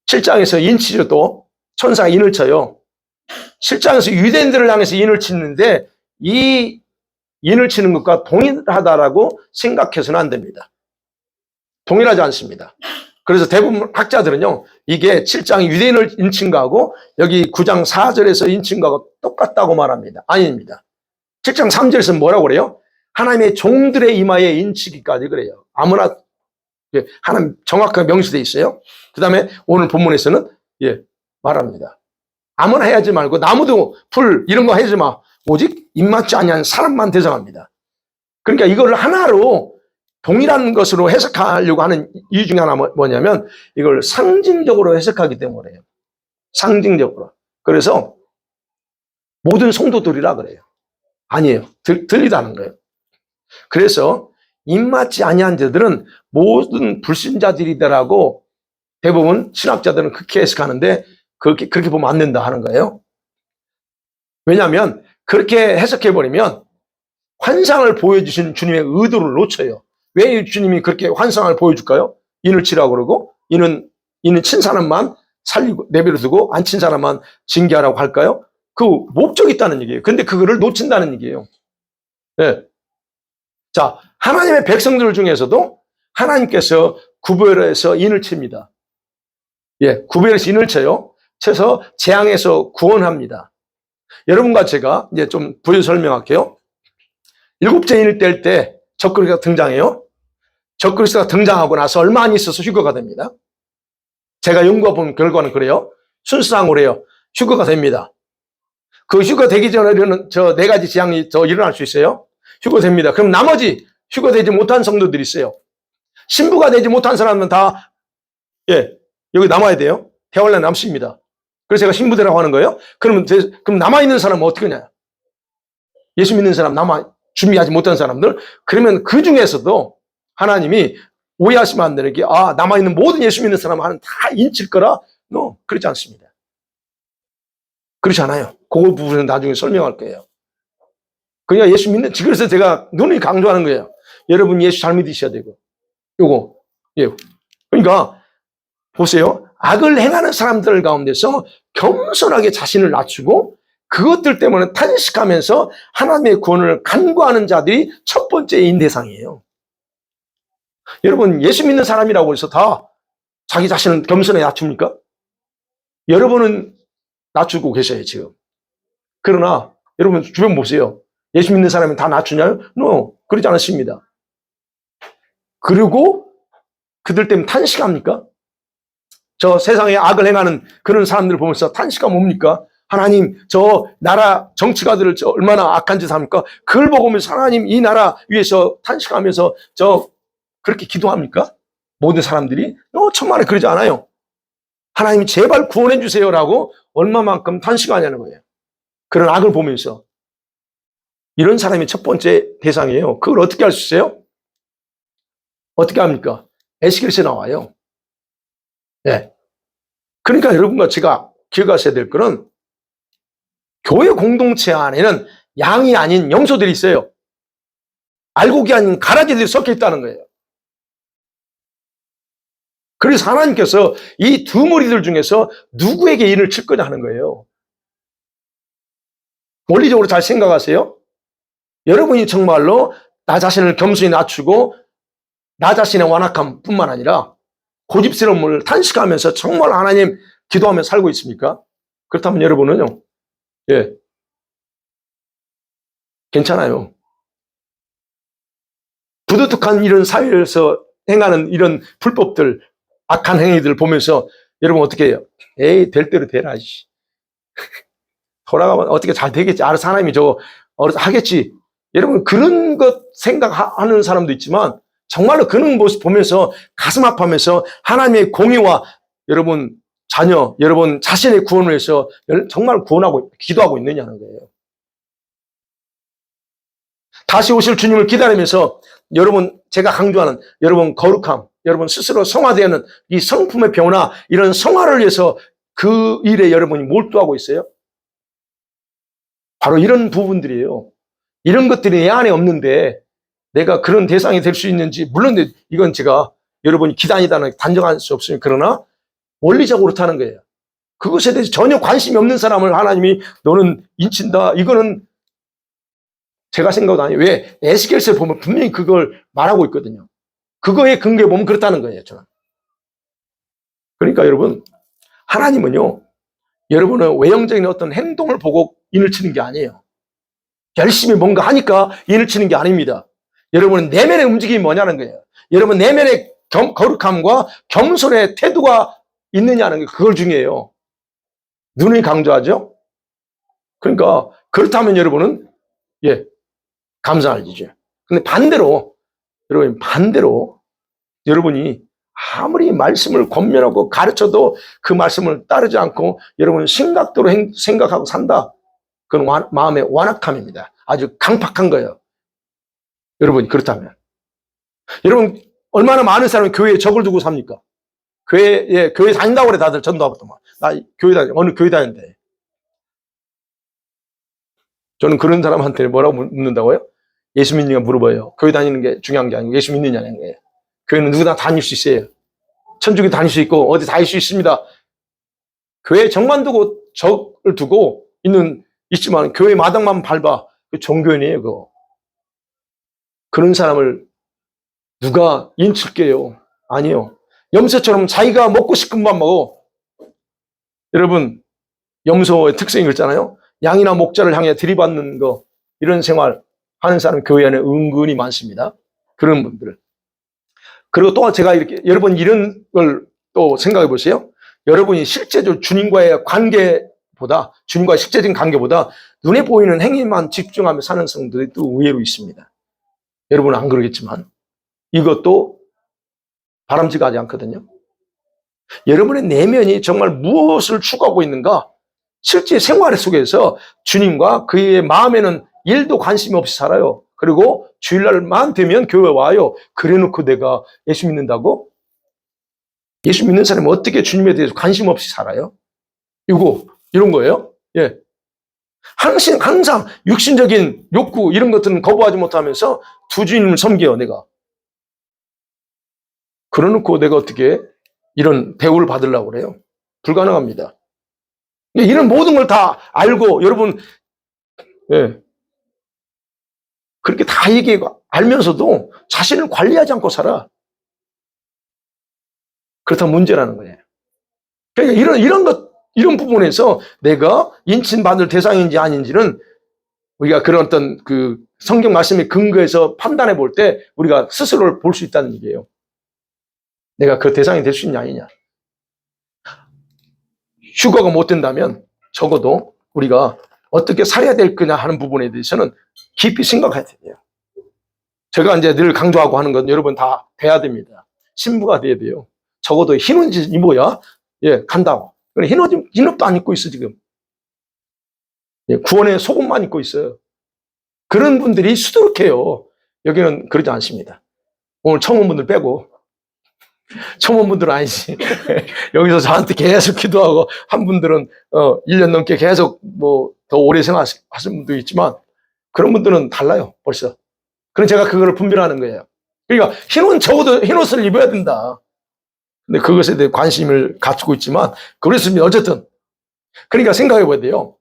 7장에서 인치죠. 또 천사가 인을 쳐요. 7장에서 유대인들을 향해서 인을 치는데 이 인을 치는 것과 동일하다라고 생각해서는 안 됩니다. 동일하지 않습니다. 그래서 대부분 학자들은요, 이게 7장 유대인을 인친 거하고 여기 9장 4절에서 인친 거하고 똑같다고 말합니다. 아닙니다. 7장 3절에서 뭐라고 그래요? 하나님의 종들의 이마에 인치기까지 그래요. 아무나 하나님 정확하게 명시되어 있어요. 그 다음에 오늘 본문에서는 말합니다. 아무나 해야지 말고 나무도 풀 이런 거 하지 마. 오직 입맞지 아니한 사람만 대상합니다. 그러니까 이걸 하나로 동일한 것으로 해석하려고 하는 이유 중에 하나 뭐냐면 이걸 상징적으로 해석하기 때문에요. 상징적으로. 그래서 모든 성도들이라 그래요. 아니에요. 들리다는 거예요. 그래서 입맞지 아니한 자들은 모든 불신자들이다라고 대부분 신학자들은 그렇게 해석하는데 그렇게 보면 안 된다 하는 거예요. 왜냐하면 그렇게 해석해버리면 환상을 보여주신 주님의 의도를 놓쳐요. 왜 주님이 그렇게 환상을 보여줄까요? 인을 치라고 그러고 인은 친 사람만 살리고 내버려 두고 안 친 사람만 징계하라고 할까요? 그 목적이 있다는 얘기예요. 근데 그거를 놓친다는 얘기예요. 네. 자, 하나님의 백성들 중에서도 하나님께서 구별해서 인을 칩니다. 구별해서 인을 쳐요. 쳐서 재앙에서 구원합니다. 여러분과 제가 이제 좀 부연 설명할게요. 7째 인을 뗄 때 적그리스도가 등장해요. 적그리스도가 등장하고 나서 얼마 안 있어서 휴거가 됩니다. 제가 연구해 본 결과는 그래요. 순수상으로 해요. 휴거가 됩니다. 그 휴거 되기 전에는 저 4가지 재앙이 더 일어날 수 있어요. 휴거됩니다. 그럼 나머지 휴가 되지 못한 성도들이 있어요. 신부가 되지 못한 사람은 다, 여기 남아야 돼요. 대환란 남습니다. 그래서 제가 신부되라고 하는 거예요. 그럼 남아있는 사람은 어떻게 하냐? 예수 믿는 사람, 준비하지 못한 사람들, 그러면 그 중에서도 하나님이 오해하시면 안 되는 게, 남아있는 모든 예수 믿는 사람은 다 인칠 거라? 그렇지 않습니다. 그렇지 않아요. 그 부분은 나중에 설명할 거예요. 그냥 예수 믿는, 그래서 제가 눈이 강조하는 거예요. 여러분 예수 잘 믿으셔야 되고. 요거. 그러니까, 보세요. 악을 행하는 사람들 가운데서 겸손하게 자신을 낮추고 그것들 때문에 탄식하면서 하나님의 구원을 간구하는 자들이 첫 번째 인대상이에요. 여러분, 예수 믿는 사람이라고 해서 다 자기 자신을 겸손하게 낮춥니까? 여러분은 낮추고 계셔요, 지금. 그러나, 여러분, 주변 보세요. 예수 믿는 사람이 다 낮추냐요? 그러지 않습니다. 그리고 그들 때문에 탄식합니까? 저 세상에 악을 행하는 그런 사람들 보면서 탄식하면 뭡니까? 하나님, 저 나라 정치가들을 얼마나 악한 짓 합니까? 그걸 보면서 하나님, 이 나라 위해서 탄식하면서 그렇게 기도합니까? 모든 사람들이? 천만에 그러지 않아요. 하나님 제발 구원해 주세요라고 얼마만큼 탄식하냐는 거예요. 그런 악을 보면서. 이런 사람이 첫 번째 대상이에요. 그걸 어떻게 할 수 있어요? 어떻게 합니까? 에스겔서에 나와요. 그러니까 여러분과 제가 기억하셔야 될 거는 교회 공동체 안에는 양이 아닌 염소들이 있어요. 알곡이 아닌 가라지들이 섞여 있다는 거예요. 그래서 하나님께서 이 두 무리들 중에서 누구에게 인을 칠 거냐 하는 거예요. 원리적으로 잘 생각하세요. 여러분이 정말로 나 자신을 겸손히 낮추고 나 자신의 완악함 뿐만 아니라 고집스러움을 탄식하면서 정말 하나님 기도하며 살고 있습니까? 그렇다면 여러분은요, 괜찮아요. 부도덕한 이런 사회에서 행하는 이런 불법들, 악한 행위들 보면서 여러분 어떻게 해요? 에이, 될 대로 되라. 돌아가면 어떻게 잘 되겠지. 알아서 하나님이 하겠지. 여러분 그런 것 생각하는 사람도 있지만 정말로 그런 모습 보면서 가슴 아파하면서 하나님의 공의와 여러분 자녀, 여러분 자신의 구원을 위해서 정말 기도하고 있느냐는 거예요. 다시 오실 주님을 기다리면서 여러분 제가 강조하는 여러분 거룩함, 여러분 스스로 성화되는 이 성품의 변화, 이런 성화를 위해서 그 일에 여러분이 몰두하고 있어요. 바로 이런 부분들이에요. 이런 것들이 내 안에 없는데 내가 그런 대상이 될 수 있는지, 물론 이건 제가 여러분이 기단이다는 단정할 수 없으면, 그러나 원리적으로 타는 거예요. 그것에 대해서 전혀 관심이 없는 사람을 하나님이 너는 인친다, 이거는 제가 생각도 아니에요. 왜? 에스겔서에 보면 분명히 그걸 말하고 있거든요. 그거에 근거해 보면 그렇다는 거예요, 저는. 그러니까 여러분, 하나님은요, 여러분은 외형적인 어떤 행동을 보고 인을 치는 게 아니에요. 열심히 뭔가 하니까 인을 치는 게 아닙니다. 여러분은 내면의 움직임이 뭐냐는 거예요. 여러분 내면의 거룩함과 겸손의 태도가 있느냐는 게 그걸 중요해요. 눈이 강조하죠? 그러니까 그렇다면 여러분은 감사할 일이죠. 근데 반대로 여러분이 아무리 말씀을 권면하고 가르쳐도 그 말씀을 따르지 않고 여러분 심각도로 생각하고 산다. 그건 마음의 완악함입니다. 아주 강팍한 거예요. 여러분이 그렇다면. 여러분 얼마나 많은 사람이 교회에 적을 두고 삽니까? 교회 다닌다고 그래. 다들 전도하고만. 나 어느 교회 다닌대. 저는 그런 사람한테 뭐라고 묻는다고요? 예수 믿느냐 물어봐요. 교회 다니는 게 중요한 게 아니고 예수 믿느냐는 거예요. 교회는 누구나 다닐 수 있어요. 천주교 다닐 수 있고 어디 다닐 수 있습니다. 교회 정만 두고 적을 두고 있지만 교회 마당만 밟아. 그 종교인이에요, 그거. 그런 사람을 누가 인칠게요? 아니요. 염소처럼 자기가 먹고 싶은 밥 먹어. 여러분, 염소의 특성이 그렇잖아요. 양이나 목자를 향해 들이받는 거, 이런 생활 하는 사람 교회 안에 은근히 많습니다. 그런 분들. 그리고 또 제가 여러분 이런 걸 또 생각해 보세요. 여러분이 실제적으로 주님과의 실제적인 관계보다 눈에 보이는 행위만 집중하며 사는 성도들이 또 의외로 있습니다. 여러분은 안 그러겠지만 이것도 바람직하지 않거든요. 여러분의 내면이 정말 무엇을 추구하고 있는가? 실제 생활 속에서 주님과 그의 마음에는 일도 관심이 없이 살아요. 그리고 주일날만 되면 교회 와요. 그래놓고 내가 예수 믿는다고? 예수 믿는 사람이 어떻게 주님에 대해서 관심 없이 살아요? 이런 거예요. 예. 항상 육신적인 욕구 이런 것들은 거부하지 못하면서 두 주님을 섬겨요, 내가. 그러놓고 내가 어떻게 이런 대우를 받으려고 그래요? 불가능합니다. 이런 모든 걸 다 알고 여러분, 예. 그렇게 다 알면서도 자신을 관리하지 않고 살아. 그렇다면 문제라는 거예요. 그러니까 이런 부분에서 내가 인친받을 대상인지 아닌지는 우리가 그런 어떤 그 성경 말씀의 근거에서 판단해 볼 때 우리가 스스로를 볼 수 있다는 얘기예요. 내가 그 대상이 될 수 있냐 아니냐. 휴거가 못 된다면 적어도 우리가 어떻게 살아야 될 거냐 하는 부분에 대해서는 깊이 생각해야 돼요. 제가 이제 늘 강조하고 하는 건 여러분 다 돼야 됩니다. 신부가 돼야 돼요. 적어도 흰 옷 입어야 간다고. 흰 옷도 안 입고 있어 지금. 구원의 속옷만 입고 있어요. 그런 분들이 수두룩해요. 여기는 그러지 않습니다. 오늘 처음 온 분들 빼고. 처음 온 분들은 아니지. 여기서 저한테 계속 기도하고 한 분들은 1년 넘게 계속 더 오래 생활하신 분도 있지만 그런 분들은 달라요. 벌써. 그래서 제가 그거를 분별하는 거예요. 그러니까 적어도 흰 옷을 입어야 된다. 근데 그것에 대해 관심을 갖추고 있지만 그렇습니다. 어쨌든. 그러니까 생각해 봐야 돼요.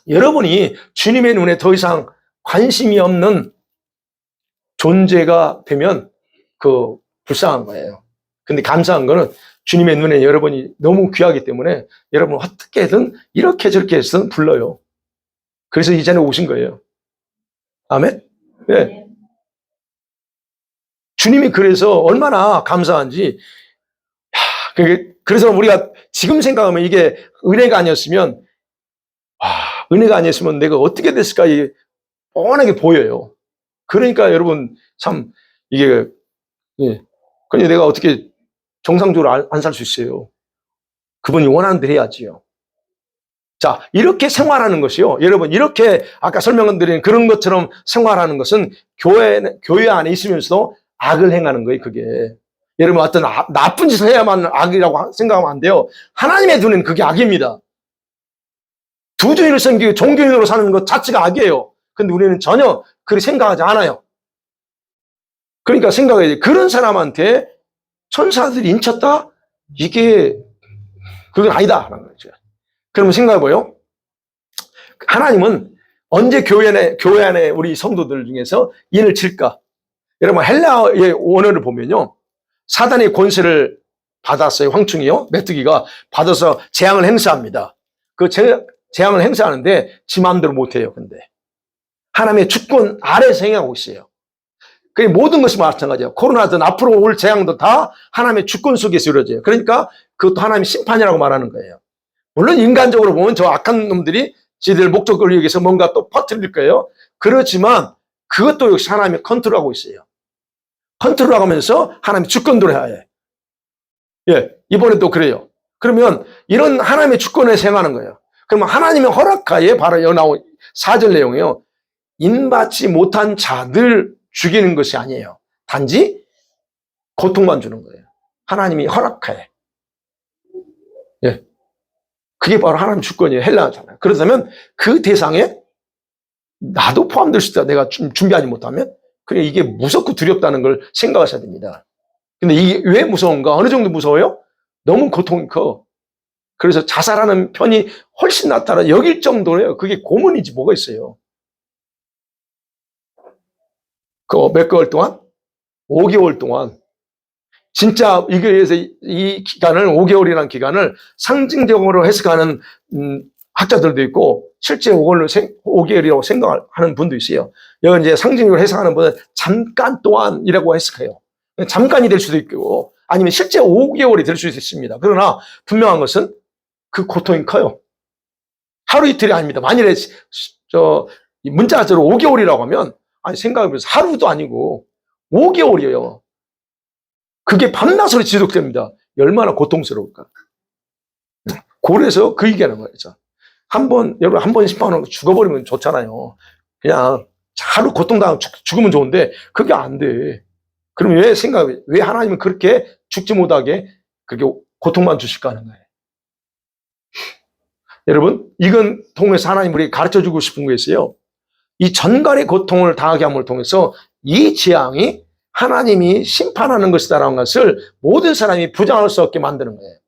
여러분이 주님의 눈에 더 이상 관심이 없는 존재가 되면 불쌍한 거예요. 근데 감사한 거는 주님의 눈에 여러분이 너무 귀하기 때문에 여러분 어떻게든 이렇게 저렇게 해서 불러요. 그래서 이 자리에 오신 거예요. 아멘? 네. 주님이 그래서 얼마나 감사한지. 그래서 우리가 지금 생각하면 이게 은혜가 아니었으면 내가 어떻게 됐을까 이게 뻔하게 보여요. 그러니까 여러분 참 이게 그냥 내가 어떻게 정상적으로 안 살 수 있어요. 그분이 원하는 대로 해야지요. 자, 이렇게 생활하는 것이요. 여러분 이렇게 아까 설명드린 그런 것처럼 생활하는 것은 교회 안에 있으면서도 악을 행하는 거예요. 그게. 여러분 어떤 나쁜 짓을 해야만 악이라고 생각하면 안 돼요. 하나님의 눈에는 그게 악입니다. 두 주인을 섬기고 종교인으로 사는 것 자체가 악이에요. 근데 우리는 전혀 그렇게 생각하지 않아요. 그러니까 생각해야 돼. 그런 사람한테 천사들이 인쳤다? 그건 아니다. 하는 거죠. 그러면 생각해봐요. 하나님은 언제 교회 안에 우리 성도들 중에서 인을 칠까? 여러분 헬라의 원어를 보면요. 사단의 권세를 받았어요. 황충이요. 메뚜기가 받아서 재앙을 행사합니다. 그 재앙을 행사하는데 지 마음대로 못해요. 근데 하나님의 주권 아래에서 행하고 있어요. 그 모든 것이 마찬가지예요. 코로나든 앞으로 올 재앙도 다 하나님의 주권 속에서 이루어져요. 그러니까 그것도 하나님의 심판이라고 말하는 거예요. 물론 인간적으로 보면 저 악한 놈들이 지들 목적을 위해서 뭔가 또 퍼뜨릴 거예요. 그렇지만 그것도 역시 하나님이 컨트롤하고 있어요. 컨트롤하면서 하나님의 주권대로 해야 해. 이번에도 그래요. 그러면 이런 하나님의 주권에서 행하는 거예요. 그러면 하나님의 허락하에 바로 여기 나온 4절 내용이요. 인받지 못한 자들 죽이는 것이 아니에요. 단지 고통만 주는 거예요. 하나님이 허락하에. 그게 바로 하나님 주권이에요. 헬라잖아요. 그렇다면 그 대상에 나도 포함될 수 있다. 내가 준비하지 못하면. 그래, 이게 무섭고 두렵다는 걸 생각하셔야 됩니다. 근데 이게 왜 무서운가? 어느 정도 무서워요? 너무 고통이 커. 그래서 자살하는 편이 훨씬 낫다라 여길 정도예요. 그게 고문이지 뭐가 있어요. 몇 개월 동안? 5개월 동안. 진짜 이 기간을 5개월이라는 기간을 상징적으로 해석하는 학자들도 있고 실제 5개월이라고 생각하는 분도 있어요. 여기 이제 상징적으로 해석하는 분은 잠깐 동안이라고 해석해요. 잠깐이 될 수도 있고 아니면 실제 5개월이 될 수도 있습니다. 그러나 분명한 것은 그 고통이 커요. 하루 이틀이 아닙니다. 만일에 문자적으로 5개월이라고 하면 아니, 생각해보세요. 하루도 아니고 5개월이에요. 그게 밤낮으로 지속됩니다. 얼마나 고통스러울까. 그래서 그 얘기하는 거예요. 여러분, 한 번 심판하고 죽어버리면 좋잖아요. 그냥 하루 고통당하고 죽으면 좋은데, 그게 안 돼. 그럼 왜 하나님은 그렇게 죽지 못하게 그렇게 고통만 주실까 하는 거예요. 여러분, 이건 통해서 하나님 우리에게 가르쳐 주고 싶은 거 있어요. 이 전갈의 고통을 당하게 함을 통해서 이 재앙이 하나님이 심판하는 것이다라는 것을 모든 사람이 부정할 수 없게 만드는 거예요.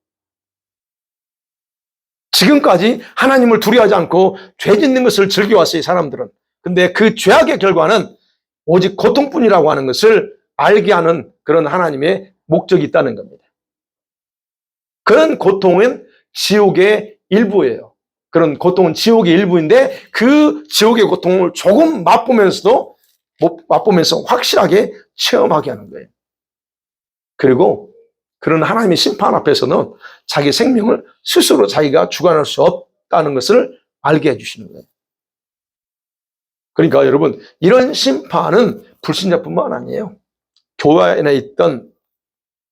지금까지 하나님을 두려워하지 않고 죄 짓는 것을 즐겨왔어요, 사람들은. 근데 그 죄악의 결과는 오직 고통뿐이라고 하는 것을 알게 하는 그런 하나님의 목적이 있다는 겁니다. 그런 고통은 지옥의 일부예요. 그런 고통은 지옥의 일부인데 그 지옥의 고통을 조금 맛보면서 확실하게 체험하게 하는 거예요. 그리고 그런 하나님의 심판 앞에서는 자기 생명을 스스로 자기가 주관할 수 없다는 것을 알게 해주시는 거예요. 그러니까 여러분, 이런 심판은 불신자뿐만 아니에요. 교회 안에 있던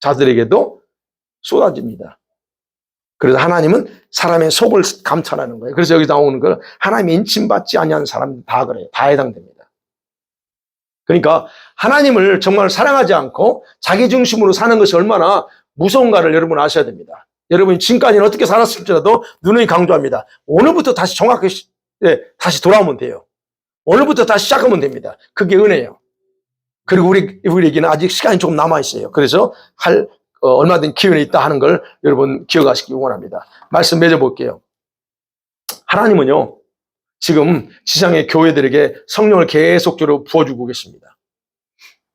자들에게도 쏟아집니다. 그래서 하나님은 사람의 속을 감찰하는 거예요. 그래서 여기 나오는 걸 하나님의 인침받지 아니하는 사람 다 그래요. 다 해당됩니다. 그러니까 하나님을 정말 사랑하지 않고 자기 중심으로 사는 것이 얼마나 무서운가를 여러분 아셔야 됩니다. 여러분이 지금까지는 어떻게 살았을지라도 누누이 강조합니다. 오늘부터 다시 정확하게 다시 돌아오면 돼요. 오늘부터 다시 시작하면 됩니다. 그게 은혜예요. 그리고 우리에게는 아직 시간이 조금 남아있어요. 그래서 얼마든 기회는 있다 하는 걸 여러분 기억하시기 원합니다. 말씀 맺어볼게요. 하나님은요, 지금 지상의 교회들에게 성령을 계속적으로 부어주고 계십니다.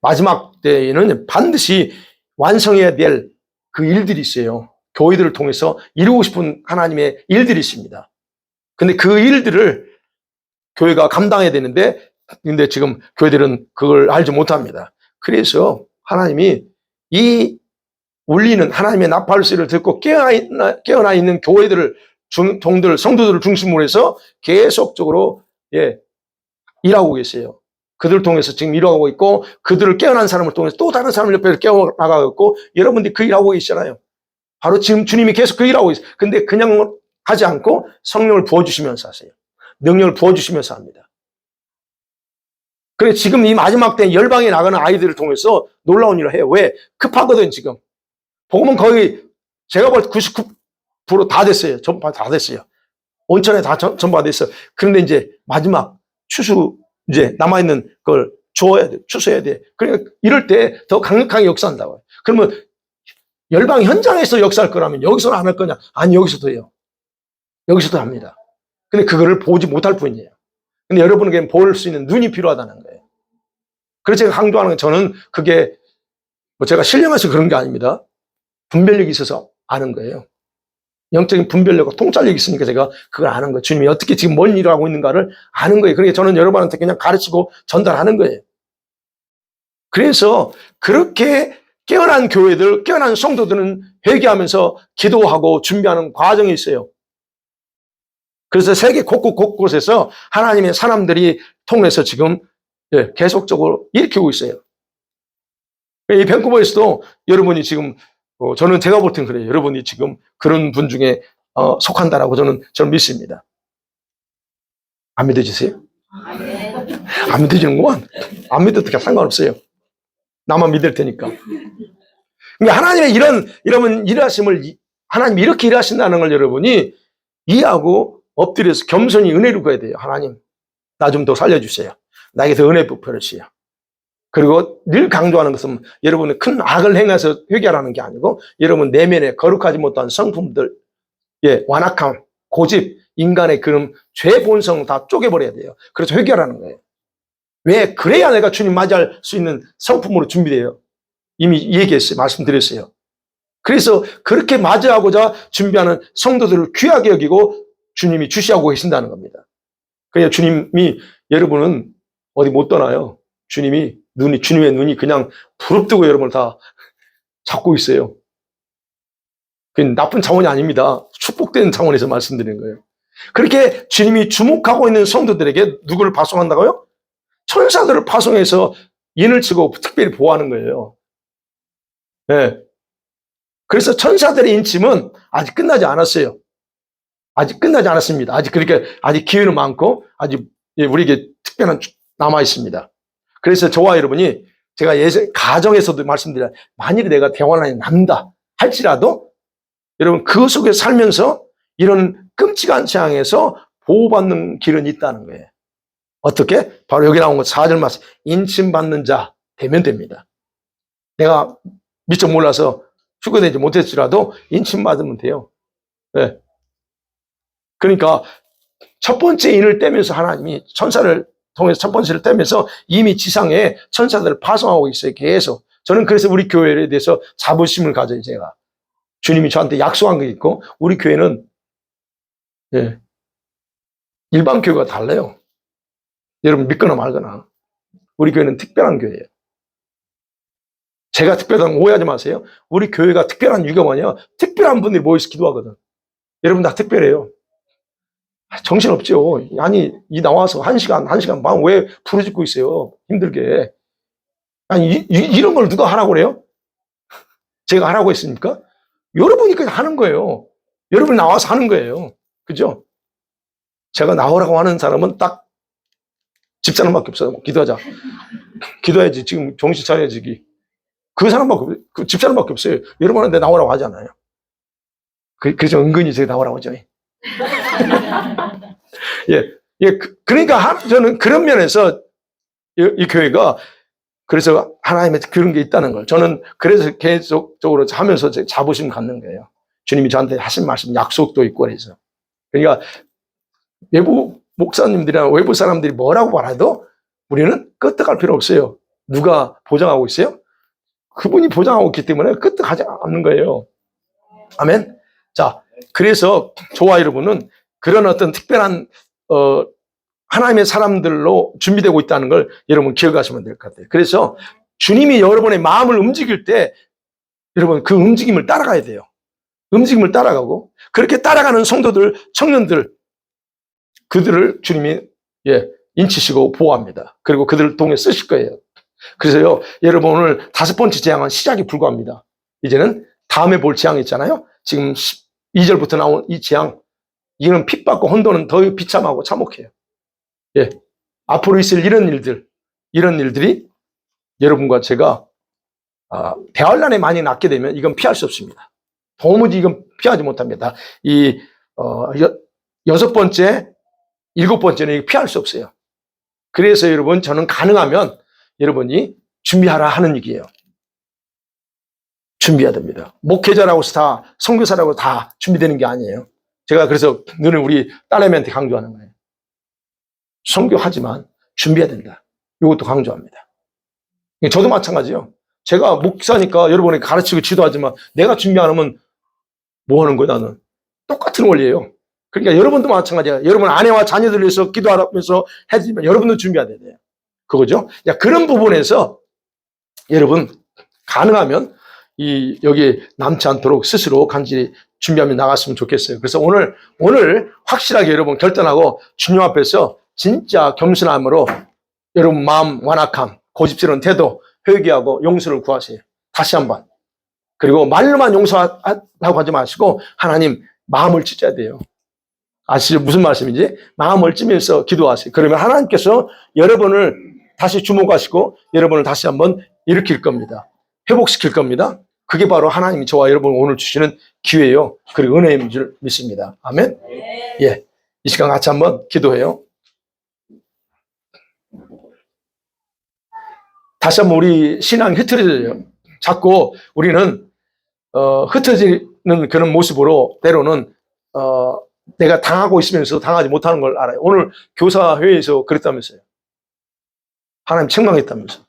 마지막 때에는 반드시 완성해야 될 그 일들이 있어요. 교회들을 통해서 이루고 싶은 하나님의 일들이 있습니다. 근데 그 일들을 교회가 감당해야 되는데, 근데 지금 교회들은 그걸 알지 못합니다. 그래서 하나님이 이 울리는 하나님의 나팔소리를 듣고 깨어나 있는 교회들을, 성도들을 중심으로 해서 계속적으로, 일하고 계세요. 그들을 통해서 지금 일하고 있고, 그들을 깨어난 사람을 통해서 또 다른 사람을 옆에 깨어나가고 있고, 여러분들이 그 일하고 계시잖아요. 바로 지금 주님이 계속 그 일하고 있어요. 근데 그냥 하지 않고 성령을 부어주시면서 하세요. 능력을 부어주시면서 합니다. 그래, 지금 이 마지막 때 열방에 나가는 아이들을 통해서 놀라운 일을 해요. 왜? 급하거든, 지금. 복음은 거의 제가 볼 때 99% 다 됐어요. 다 됐어요. 온천에 다 전부가 됐어요. 그런데 이제 마지막 이제 남아있는 걸 주어야 돼. 추수해야 돼. 그러니까 이럴 때 더 강력하게 역사한다고요. 그러면 열방 현장에서 역사할 거라면 여기서는 안 할 거냐? 아니, 여기서도 해요. 여기서도 합니다. 근데 그거를 보지 못할 뿐이에요. 근데 여러분에게는 볼 수 있는 눈이 필요하다는 거예요. 그래서 제가 강조하는 건 저는 그게 제가 신령해서 그런 게 아닙니다. 분별력이 있어서 아는 거예요. 영적인 분별력과 통찰력이 있으니까 제가 그걸 아는 거예요. 주님이 어떻게 지금 뭔 일을 하고 있는가를 아는 거예요. 그러니까 저는 여러분한테 그냥 가르치고 전달하는 거예요. 그래서 그렇게 깨어난 교회들, 깨어난 성도들은 회개하면서 기도하고 준비하는 과정이 있어요. 그래서 세계 곳곳에서 하나님의 사람들이 통해서 지금 계속적으로 일으키고 있어요. 이 밴쿠버에서도 여러분이 지금 저는 제가 볼 땐 그래요. 여러분이 지금 그런 분 중에 속한다라고 저는 믿습니다. 안 믿어지세요? 안 믿어지는구만. 안 믿어도 상관없어요. 나만 믿을 테니까. 그러니까 하나님의 이런 일하심을 하나님이 이렇게 일하신다는 걸 여러분이 이해하고 엎드려서 겸손히 은혜를 구해야 돼요. 하나님, 나 좀 더 살려주세요. 나에게 더 은혜 부어주세요. 그리고 늘 강조하는 것은 여러분이 큰 악을 행해서 회개하라는 게 아니고 여러분 내면에 거룩하지 못한 성품들, 완악함, 고집, 인간의 그런 죄 본성 다 쪼개버려야 돼요. 그래서 회개하라는 거예요. 왜? 그래야 내가 주님 맞이할 수 있는 성품으로 준비돼요. 이미 얘기했어요. 말씀드렸어요. 그래서 그렇게 맞이하고자 준비하는 성도들을 귀하게 여기고 주님이 주시하고 계신다는 겁니다. 그러니까 주님이 여러분은 어디 못 떠나요. 주님의 눈이 그냥 부릅뜨고 여러분을 다 잡고 있어요. 그게 나쁜 차원이 아닙니다. 축복된 차원에서 말씀드리는 거예요. 그렇게 주님이 주목하고 있는 성도들에게 누구를 발송한다고요? 천사들을 파송해서 인을 치고 특별히 보호하는 거예요. 예. 그래서 천사들의 인침은 아직 끝나지 않았어요. 아직 끝나지 않았습니다. 아직 그렇게 아직 기회는 많고 아직 우리에게 특별한 남아 있습니다. 그래서 저와 여러분이 제가 가정에서도 말씀드려요. 만일에 내가 대환란이 난다 할지라도 여러분 그 속에 살면서 이런 끔찍한 상황에서 보호받는 길은 있다는 거예요. 어떻게? 바로 여기 나온 거 4절 말씀. 인침받는 자 되면 됩니다. 내가 미처 몰라서 휴거되지 못했지라도 인침받으면 돼요. 네. 그러니까 첫 번째 인을 떼면서 하나님이 천사를 통해서 첫 번째를 떼면서 이미 지상에 천사들을 파송하고 있어요. 계속. 저는 그래서 우리 교회에 대해서 자부심을 가져요. 제가. 주님이 저한테 약속한 게 있고 우리 교회는 예, 일반 교회가 달라요. 여러분 믿거나 말거나. 우리 교회는 특별한 교회예요. 제가 특별하다는 오해하지 마세요. 우리 교회가 특별한 이유가 뭐냐? 특별한 분들이 모여서 기도하거든. 여러분 다 특별해요. 정신없죠. 아니 이 나와서 1시간 반 왜 부르짖고 있어요. 힘들게. 아니 이런 걸 누가 하라고 그래요? 제가 하라고 했습니까? 여러분이 그냥 하는 거예요. 여러분이 나와서 하는 거예요. 그죠? 제가 나오라고 하는 사람은 딱 집사람밖에 없어요. 기도하자. 기도해야지. 지금 정신 차려야지. 그 사람밖에 없어요. 그 집사람밖에 없어요. 여러분한테 나오라고 하잖아요. 그래서 은근히 제가 나오라고 하죠. 예, 그러니까 저는 그런 면에서 이 교회가 그래서 하나님의 그런 게 있다는 걸 저는 그래서 계속적으로 하면서 자부심 갖는 거예요. 주님이 저한테 하신 말씀 약속도 있고 그래서. 그러니까 외부 목사님들이나 외부 사람들이 뭐라고 말해도 우리는 끄떡할 필요 없어요. 누가 보장하고 있어요? 그분이 보장하고 있기 때문에 끄떡하지 않는 거예요. 아멘. 자, 그래서 저와 여러분은 그런 어떤 특별한 하나님의 사람들로 준비되고 있다는 걸 여러분 기억하시면 될 것 같아요. 그래서 주님이 여러분의 마음을 움직일 때 여러분 그 움직임을 따라가야 돼요. 움직임을 따라가고 그렇게 따라가는 성도들, 청년들 그들을 주님이 인치시고 보호합니다. 그리고 그들을 통해 쓰실 거예요. 그래서요, 여러분 오늘 5번째 재앙은 시작이 불과합니다. 이제는 다음에 볼 재앙이 있잖아요. 지금 2절부터 나온 이 재앙, 이는 핍박과 혼돈은 더 비참하고 참혹해요. 예, 앞으로 있을 이런 일들이 여러분과 제가 대환란에 많이 낳게 되면 이건 피할 수 없습니다. 도무지 이건 피하지 못합니다. 이 6번째, 7번째는 피할 수 없어요. 그래서 여러분 저는 가능하면 여러분이 준비하라 하는 얘기예요. 준비해야 됩니다. 목회자라고 해서 다 선교사라고 다 준비되는 게 아니에요. 제가 그래서 늘 우리 딸내미한테 강조하는 거예요. 선교하지만 준비해야 된다. 이것도 강조합니다. 저도 마찬가지예요. 제가 목사니까 여러분에게 가르치고 지도하지만 내가 준비 안 하면 뭐 하는 거예요, 나는? 똑같은 원리예요. 그러니까 여러분도 마찬가지예요. 여러분 아내와 자녀들 위해서 기도하면서 해주면 여러분도 준비해야 돼요. 그거죠? 그런 부분에서 여러분 가능하면 여기 남지 않도록 스스로 간절히 준비하며 나갔으면 좋겠어요. 그래서 오늘 확실하게 여러분 결단하고 주님 앞에서 진짜 겸손함으로 여러분 마음 완악함, 고집스러운 태도, 회개하고 용서를 구하세요. 다시 한번. 그리고 말로만 용서하라고 하지 마시고 하나님 마음을 찢어야 돼요. 아시죠? 무슨 말씀인지? 마음을 찌면서 기도하세요. 그러면 하나님께서 여러분을 다시 주목하시고 여러분을 다시 한번 일으킬 겁니다. 회복시킬 겁니다. 그게 바로 하나님이 저와 여러분을 오늘 주시는 기회예요. 그리고 은혜인 줄 믿습니다. 아멘? 예. 이 시간 같이 한번 기도해요. 다시 한번 우리 신앙이 흐트러져요. 자꾸 우리는 흩어지는 그런 모습으로 때로는 내가 당하고 있으면서 당하지 못하는 걸 알아요. 오늘 교사회의에서 그랬다면서요. 하나님 책망했다면서.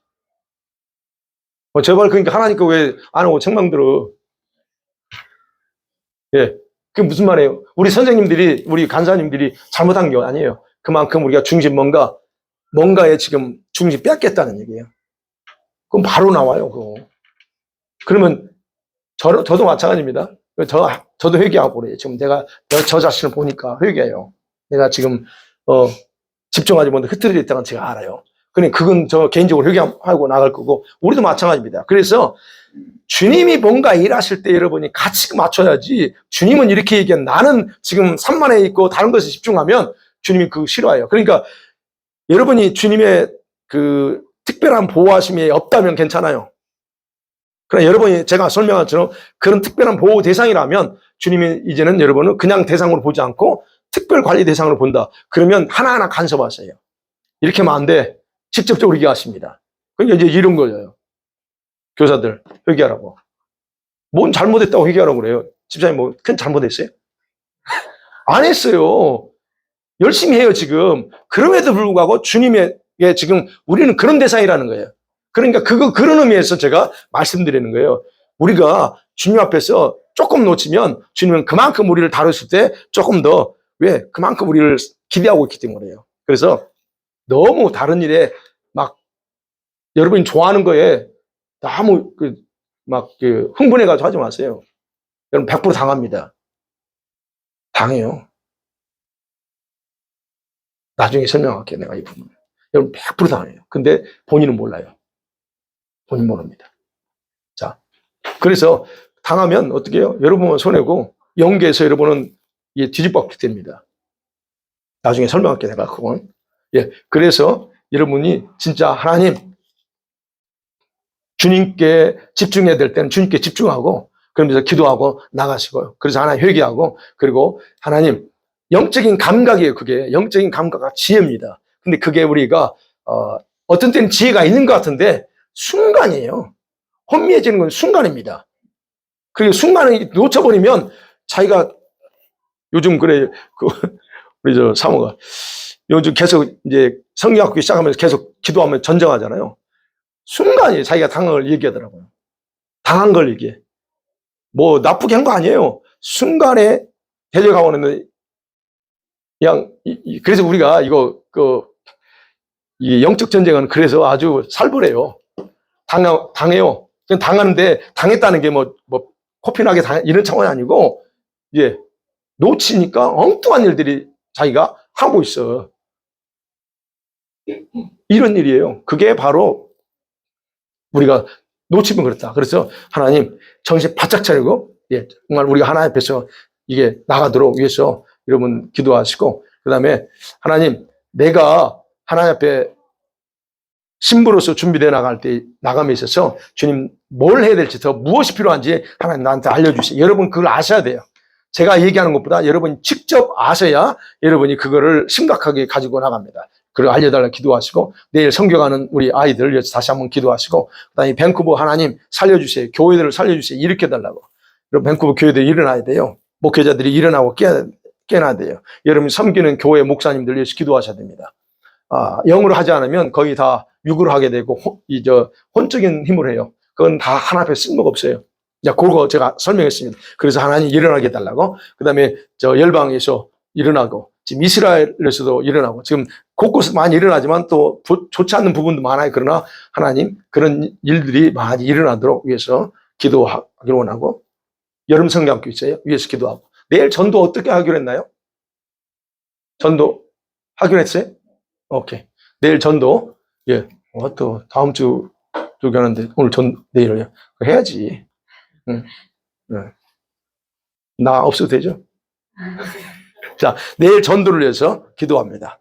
제발 그러니까 하나님께 왜 안 하고 책망 들어. 예, 그게 무슨 말이에요? 우리 선생님들이 우리 간사님들이 잘못한 게 아니에요. 그만큼 우리가 뭔가에 지금 중심 뺏겠다는 얘기예요. 그럼 바로 나와요, 그거. 그러면 저도 마찬가지입니다. 저도 회개하고 그래요. 지금 내가 저 자신을 보니까 회개해요. 내가 지금 집중하지 못해 흐트러져 있다는 제가 알아요. 그래, 그건 저 개인적으로 회개하고 나갈 거고, 우리도 마찬가지입니다. 그래서 주님이 뭔가 일하실 때 여러분이 같이 맞춰야지, 주님은 이렇게 얘기한 나는 지금 산만해 있고 다른 것에 집중하면 주님이 그거 싫어해요. 그러니까 여러분이 주님의 그 특별한 보호하심이 없다면 괜찮아요. 그러나 여러분이 제가 설명한 것처럼 그런 특별한 보호 대상이라면 주님이 이제는 여러분은 그냥 대상으로 보지 않고 특별 관리 대상으로 본다. 그러면 하나하나 간섭하세요. 이렇게 하면 안 돼. 직접적으로 얘기하십니다. 그러니까 이제 이런 거예요. 교사들 회개하라고. 뭔 잘못했다고 회개하라고 그래요. 집사님 뭐 큰 잘못했어요? 안 했어요. 열심히 해요 지금. 그럼에도 불구하고 주님에게 지금 우리는 그런 대상이라는 거예요. 그러니까 그런 의미에서 제가 말씀드리는 거예요. 우리가 주님 앞에서 조금 놓치면 주님은 그만큼 우리를 다루실 때 조금 더, 왜? 그만큼 우리를 기대하고 있기 때문에요. 그래서 너무 다른 일에 막 여러분이 좋아하는 거에 너무 흥분해가지고 하지 마세요. 여러분 100% 당합니다. 당해요. 나중에 설명할게요. 내가 이 부분. 여러분 100% 당해요. 근데 본인은 몰라요. 본인 모릅니다. 자, 그래서 당하면 어떻게 해요? 여러분은 손해고 영계에서 여러분은 뒤집박게 됩니다. 나중에 설명할게 내가 그건. 예, 그래서 여러분이 진짜 하나님 주님께 집중해야 될 때는 주님께 집중하고 그러면서 기도하고 나가시고요. 그래서 하나님 회개하고 그리고 하나님 영적인 감각이에요. 그게 영적인 감각과 지혜입니다. 근데 그게 우리가 어떤 때는 지혜가 있는 것 같은데 순간이에요. 혼미해지는 건 순간입니다. 그리고 순간을 놓쳐버리면 자기가 요즘 그래 우리 저 사모가 요즘 계속 이제 성경학교 시작하면서 계속 기도하면 전쟁하잖아요. 순간에 자기가 당한 걸 얘기하더라고요. 당한 걸 얘기해. 뭐 나쁘게 한 거 아니에요. 순간에 데려가고 있는데 그냥 그래서 우리가 이 영적 전쟁은 그래서 아주 살벌해요. 당해요. 그냥 당하는데 당했다는 게 뭐 코피나게 이런 차원이 아니고 놓치니까 엉뚱한 일들이 자기가 하고 있어. 이런 일이에요. 그게 바로 우리가 놓치면 그렇다. 그래서 하나님 정신 바짝 차리고 정말 우리가 하나님 앞에서 이게 나가도록 위해서 여러분 기도하시고 그다음에 하나님 내가 하나님 앞에 신부로서 준비되어 나감에 있어서 주님 뭘 해야 될지 더 무엇이 필요한지 하나님 나한테 알려주세요. 여러분 그걸 아셔야 돼요. 제가 얘기하는 것보다 여러분이 직접 아셔야 여러분이 그거를 심각하게 가지고 나갑니다. 그걸 알려달라 기도하시고 내일 성경하는 우리 아이들 위해서 다시 한번 기도하시고 그다음에 밴쿠버 하나님 살려주세요. 교회들을 살려주세요. 일으켜달라고. 여러분 밴쿠버 교회들이 일어나야 돼요. 목회자들이 일어나고 깨어나야 돼요. 여러분이 섬기는 교회 목사님들 위해서 기도하셔야 됩니다. 영으로 하지 않으면 거의 다 육으로 하게 되고 혼적인 힘으로 해요. 그건 다 하나 앞에 쓸모가 없어요. 그거 제가 설명했습니다. 그래서 하나님 일어나게 해달라고. 그 다음에 열방에서 일어나고 지금 이스라엘에서도 일어나고 지금 곳곳에 많이 일어나지만 또 좋지 않는 부분도 많아요. 그러나 하나님 그런 일들이 많이 일어나도록 위해서 기도하기로 원하고 여름 성경학교 있어요. 위해서 기도하고 내일 전도 어떻게 하기로 했나요? 전도 하기로 했어요? 오케이. 내일 전도 또 다음 주 저기 하는데 오늘 내일을요. 해야지. 응. 나 없어도 되죠? 자, 내일 전도를 위해서 기도합니다.